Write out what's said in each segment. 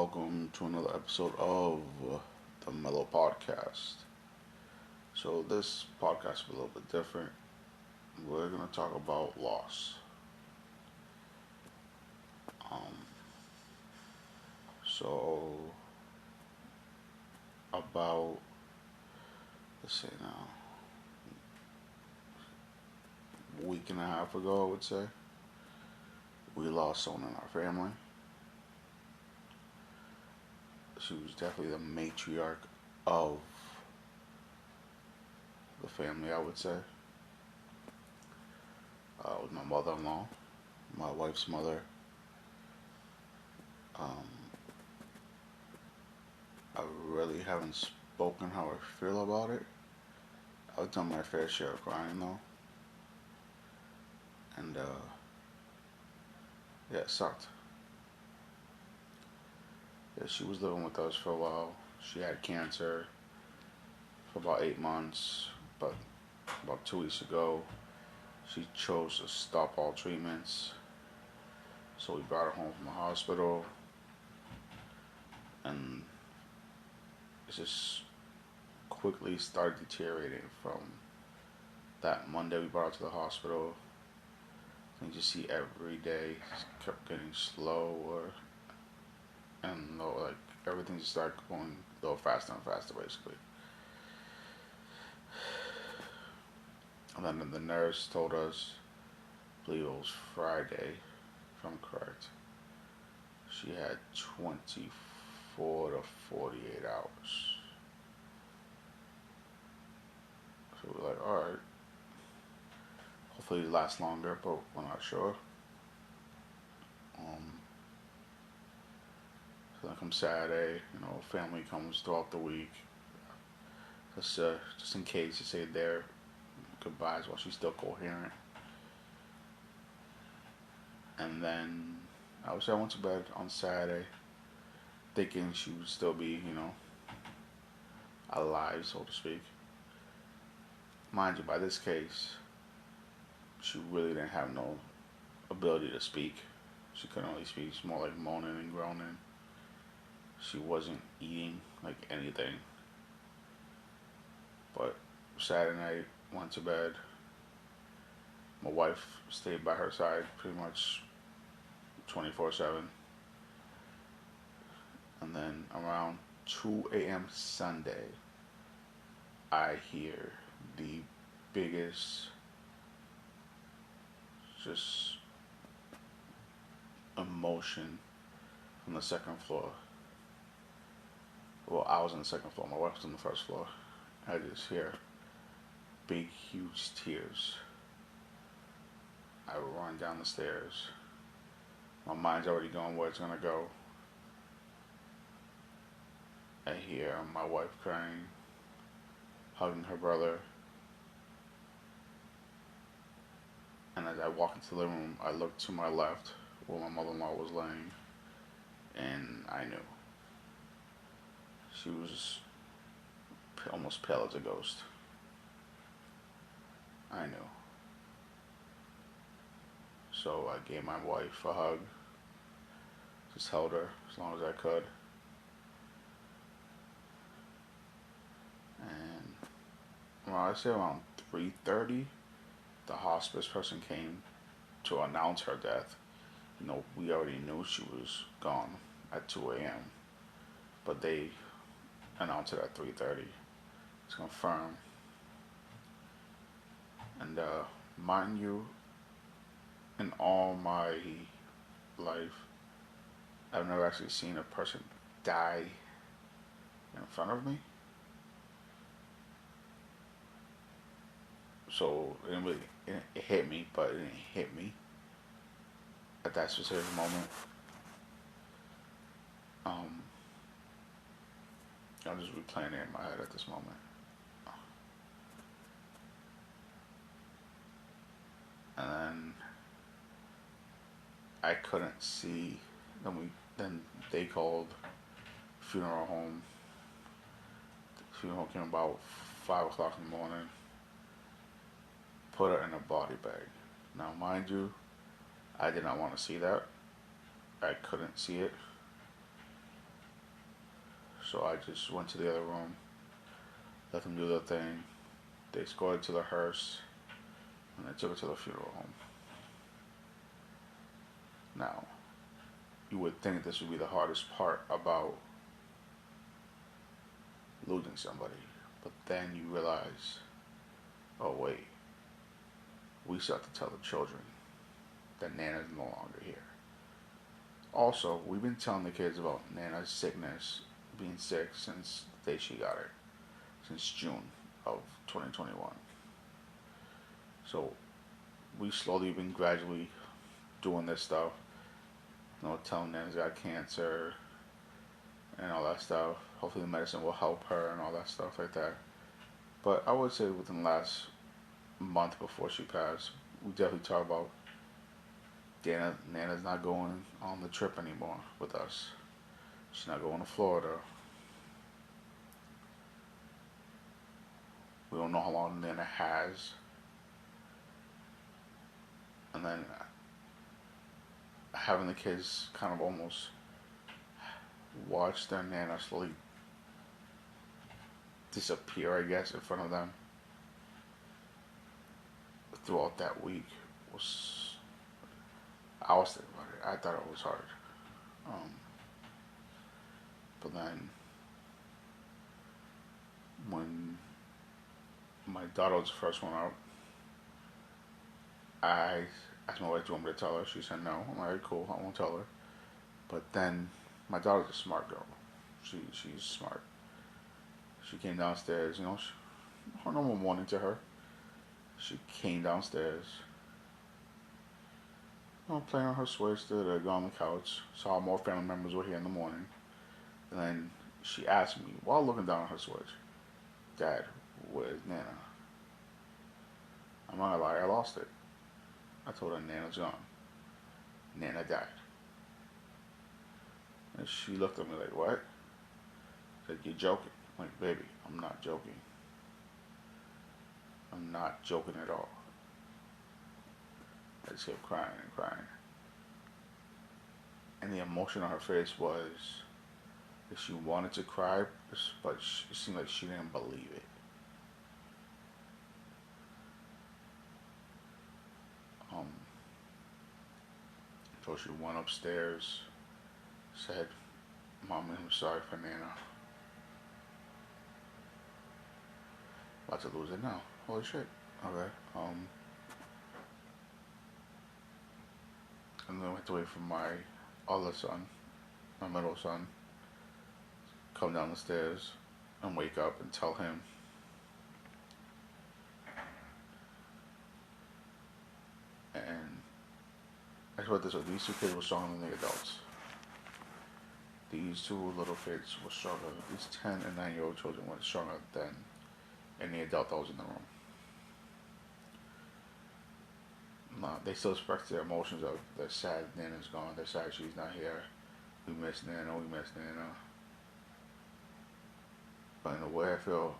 welcome to another episode of the Mellow Podcast. So, this podcast is a little bit different. We're going to talk about loss. Um, so, about, let's say now, a week and a half ago, I would say, we lost someone in our family. She was definitely the matriarch of the family, I would say. With my mother-in-law, my wife's mother. Um, I really haven't spoken how I feel about it. I've done my fair share of crying though, and yeah, it sucked. Yeah, she was living with us for a while. She had cancer for about 8 months, but about 2 weeks ago, she chose to stop all treatments. So we brought her home from the hospital, and it just quickly started deteriorating from that Monday we brought her to the hospital. And you just see every day kept getting slower, and like everything just started going a little faster and faster, basically. And then the nurse told us, I believe it was Friday, if I'm correct, she had 24 to 48 hours. So we're like, alright, hopefully it lasts longer, but we're not sure. Um, so then comes Saturday, family comes throughout the week, just in case to say their goodbyes while she's still coherent. And then I would say I went to bed on Saturday, thinking she would still be, alive, so to speak. Mind you, by this case, she really didn't have no ability to speak. She couldn't really speak. It's more like moaning and groaning. She wasn't eating like anything. But Saturday night, went to bed. My wife stayed by her side pretty much 24/7. And then around 2 a.m. Sunday, I hear the biggest just emotion from the second floor. Well, I was on the second floor. My wife was on the first floor. I just hear big, huge tears. I run down the stairs. My mind's already going where it's gonna go. I hear my wife crying, hugging her brother. And as I walk into the living room, I look to my left where my mother-in-law was laying, and I knew. She was almost pale as a ghost. I knew. So I gave my wife a hug, just held her as long as I could. And I say around 3:30, the hospice person came to announce her death. We already knew she was gone at 2 a.m., but they announced it at 3:30. It's confirmed. And mind you, in all my life, I've never actually seen a person die in front of me. So it didn't really, it hit me, but it didn't hit me at that specific moment. Um, I'm just replaying it in my head at this moment. And then I couldn't see. Then they called funeral home. The funeral came about 5 o'clock in the morning. Put her in a body bag. Now, mind you, I did not want to see that. I couldn't see it. So I just went to the other room, let them do their thing. They escorted to the hearse, and they took her to the funeral home. Now, you would think this would be the hardest part about losing somebody, but then you realize, oh wait, we still have to tell the children that Nana's no longer here. Also, we've been telling the kids about Nana's sickness, being sick since the day she got it, since June of 2021. So we slowly been gradually doing this stuff, telling Nana's got cancer and all that stuff. Hopefully the medicine will help her and all that stuff like that. But I would say within the last month before she passed, we definitely talked about Nana's not going on the trip anymore with us. She's not going to Florida. We don't know how long Nana has. And then having the kids kind of almost watch their Nana slowly disappear, I guess, in front of them throughout that week was. I was thinking about it. I thought it was hard. But then when my daughter was the first one out, I asked my wife, "Do you want me to tell her?" She said no. I'm like, cool, I won't tell her. But then my daughter's a smart girl. She's smart. She came downstairs, her normal morning to her. She came downstairs, playing on her Switch, go on the couch, saw more family members were here in the morning. And then she asked me, while looking down on her Switch, "Dad, where's Nana?" I'm not gonna lie, I lost it. I told her Nana's gone. Nana died. And she looked at me like, "What?" I said, "You're joking." I'm like, "Baby, I'm not joking. I'm not joking at all." I just kept crying and crying. And the emotion on her face was that she wanted to cry, but it seemed like she didn't believe it. So she went upstairs, said, "Mommy, I'm sorry for Nana. About to lose it now. Holy shit." Okay. And then I had to wait for my other son, my middle son, come down the stairs and wake up and tell him. And I put this way, these two kids were stronger than the adults. These two little kids were stronger. These 10 and 9-year-old children were stronger than any adult that was in the room. They still express their emotions of they're sad Nana's gone, they're sad she's not here, we miss Nana, we miss Nana. But in a way, I feel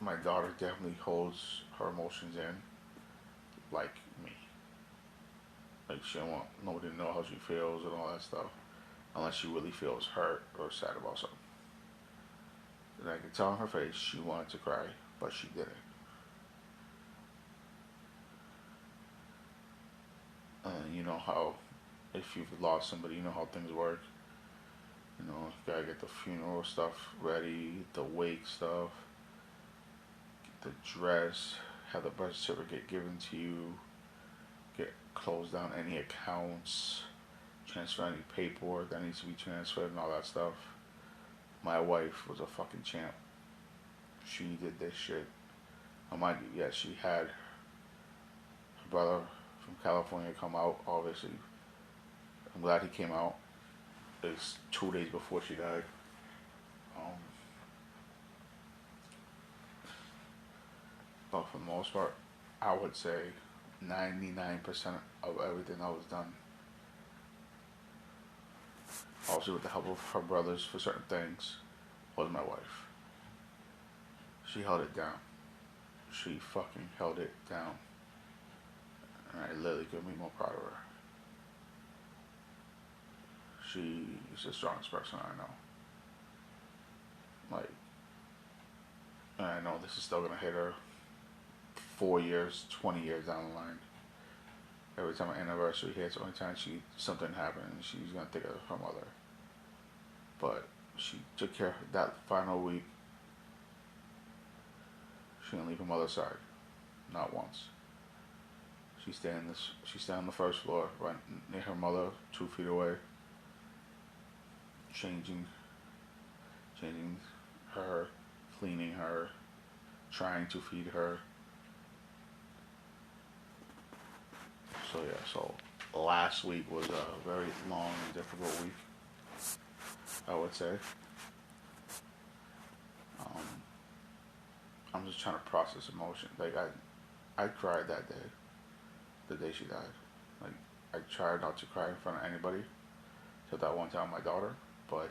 my daughter definitely holds her emotions in, like me. Like she don't want nobody to know how she feels and all that stuff, unless she really feels hurt or sad about something. And I could tell on her face she wanted to cry, but she didn't. And you know how, if you've lost somebody, you know how things work. You gotta get the funeral stuff ready, the wake stuff, get the dress, have the birth certificate given to you, close down any accounts, transfer any paperwork that needs to be transferred and all that stuff. My wife was a fucking champ. She did this shit. Mind you, yes, she had her brother from California come out, obviously. I'm glad he came out. It's 2 days before she died. But for the most part, I would say 99% of everything that was done. Also with the help of her brothers for certain things, was my wife. She held it down. She fucking held it down. And I literally couldn't be more proud of her. She is the strongest person I know. Like, and I know this is still gonna hit her 4 years, 20 years down the line. Every time an anniversary hits, or anytime something happens, she's gonna think of her mother. But she took care of that final week. She didn't leave her mother's side, not once. She stayed on the first floor, right near her mother, 2 feet away, changing, changing her, cleaning her, trying to feed her. So yeah, so last week was a very long and difficult week, I would say. Um, I'm just trying to process emotion. Like I cried that day, the day she died. Like I tried not to cry in front of anybody, till that one time my daughter. But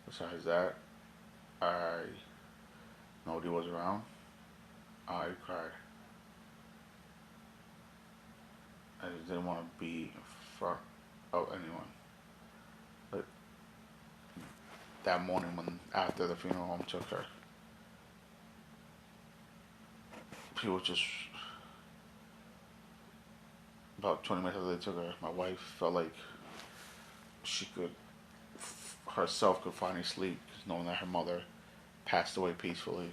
besides that, I nobody was around. I cried. I just didn't want to be in front of anyone. But that morning, when after the funeral home took her, people just about 20 minutes after they took her, my wife felt like she could herself could finally sleep, because knowing that her mother passed away peacefully.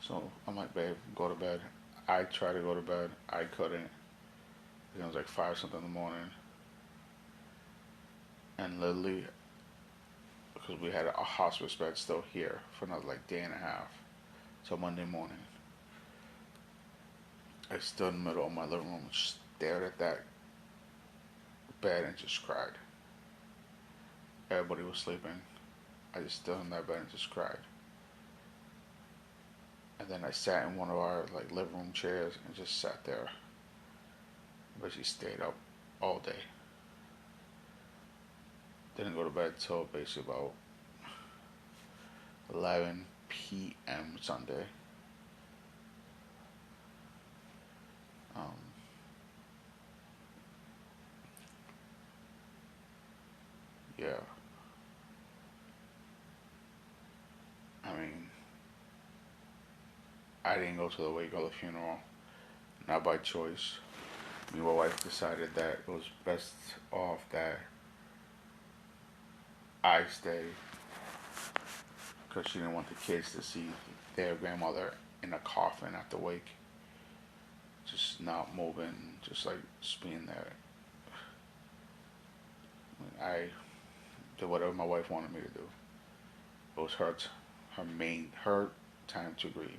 So I'm like, babe, go to bed. I tried to go to bed. I couldn't. It was like 5 something in the morning. And literally, because we had a hospice bed still here for another like day and a half till Monday morning, I stood in the middle of my living room and stared at that bed and just cried. Everybody was sleeping. I just stood in that bed and just cried. And then I sat in one of our like living room chairs and just sat there. But she stayed up all day. Didn't go to bed till basically about 11 p.m. Sunday. Um, yeah, I mean, I didn't go to the wake or the funeral, not by choice. Me and my wife decided that it was best off that I stay, because she didn't want the kids to see their grandmother in a coffin at the wake, just not moving, just like just being there. I did whatever my wife wanted me to do. It was her time to grieve.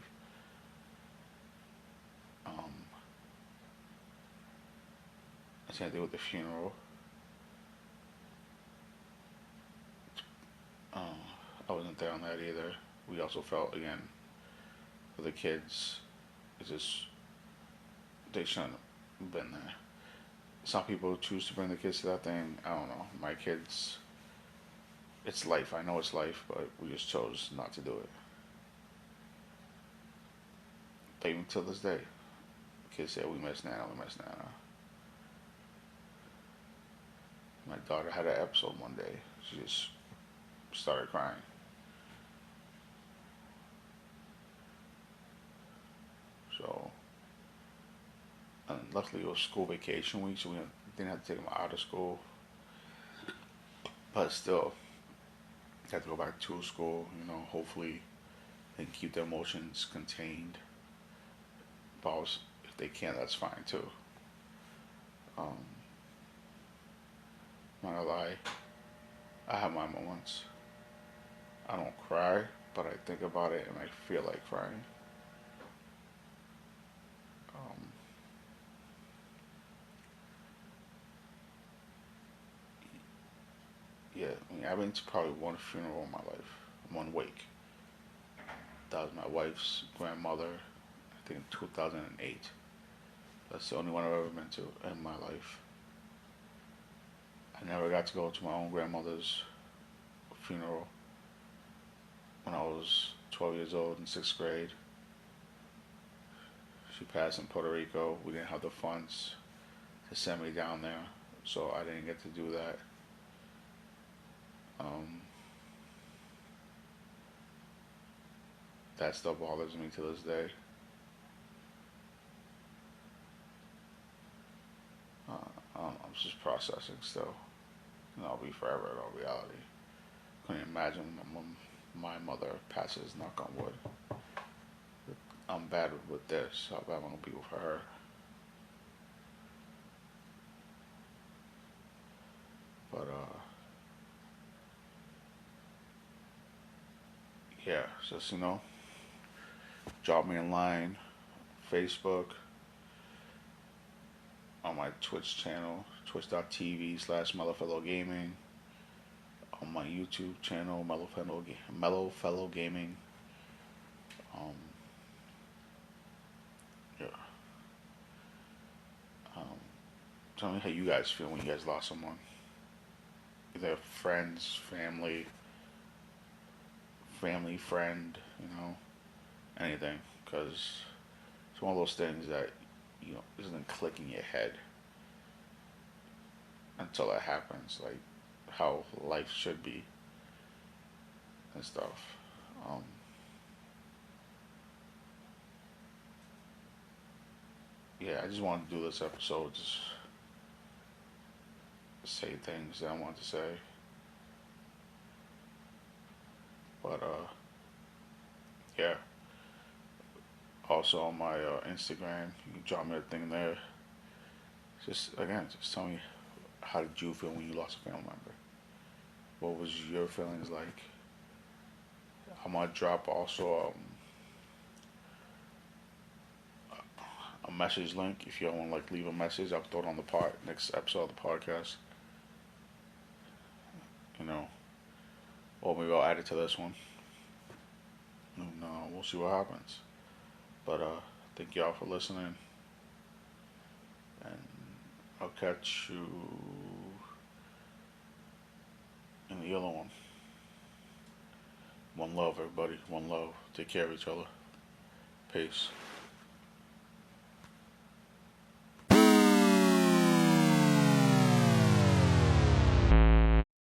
Um, Same thing with the funeral. Uh, I wasn't there on that either. We also felt again for the kids. It's just they shouldn't have been there. Some people choose to bring the kids to that thing. I don't know. My kids, it's life. I know it's life, but we just chose not to do it. But even till this day, kids say we miss Nana, we miss Nana. My daughter had an episode one day. She just started crying. So, and luckily it was school vacation week, so we didn't have to take them out of school. But still, had to go back to school. Hopefully they can keep their emotions contained. But if they can't, that's fine too. Um, Not gonna lie, I have my moments. I don't cry, but I think about it and I feel like crying. Um, yeah, I mean, I've been to probably one funeral in my life, one wake. That was my wife's grandmother, I think in 2008. That's the only one I've ever been to in my life. I never got to go to my own grandmother's funeral when I was 12 years old in 6th grade. She passed in Puerto Rico. We didn't have the funds to send me down there so I didn't get to do that. Um, that still bothers me to this day. I'm just processing still, and I'll be forever in all reality. Couldn't imagine when my mother passes. Knock on wood. I'm bad with this. How bad I'm gonna be with her. But yeah, just drop me in line, Facebook, on my Twitch channel, twitch.tv/Mellowfellow Gaming, on my YouTube channel, Mellowfellow Gaming. Um, yeah. Um, Tell me how you guys feel when you guys lost someone, either friends, family, friend, anything, because it's one of those things that isn't clicking your head until it happens, like how life should be and stuff. Um, yeah, I just wanted to do this episode, just say things that I want to say. But yeah. Also on my Instagram, you can drop me a thing there. Just tell me, how did you feel when you lost a family member? What was your feelings like? I'm gonna drop also a message link if you want to like leave a message. I'll throw it on the next episode of the podcast. You know, or maybe I'll add it to this one. And we'll see what happens. But thank y'all for listening, and I'll catch you in the other one. One love, everybody. One love. Take care of each other. Peace.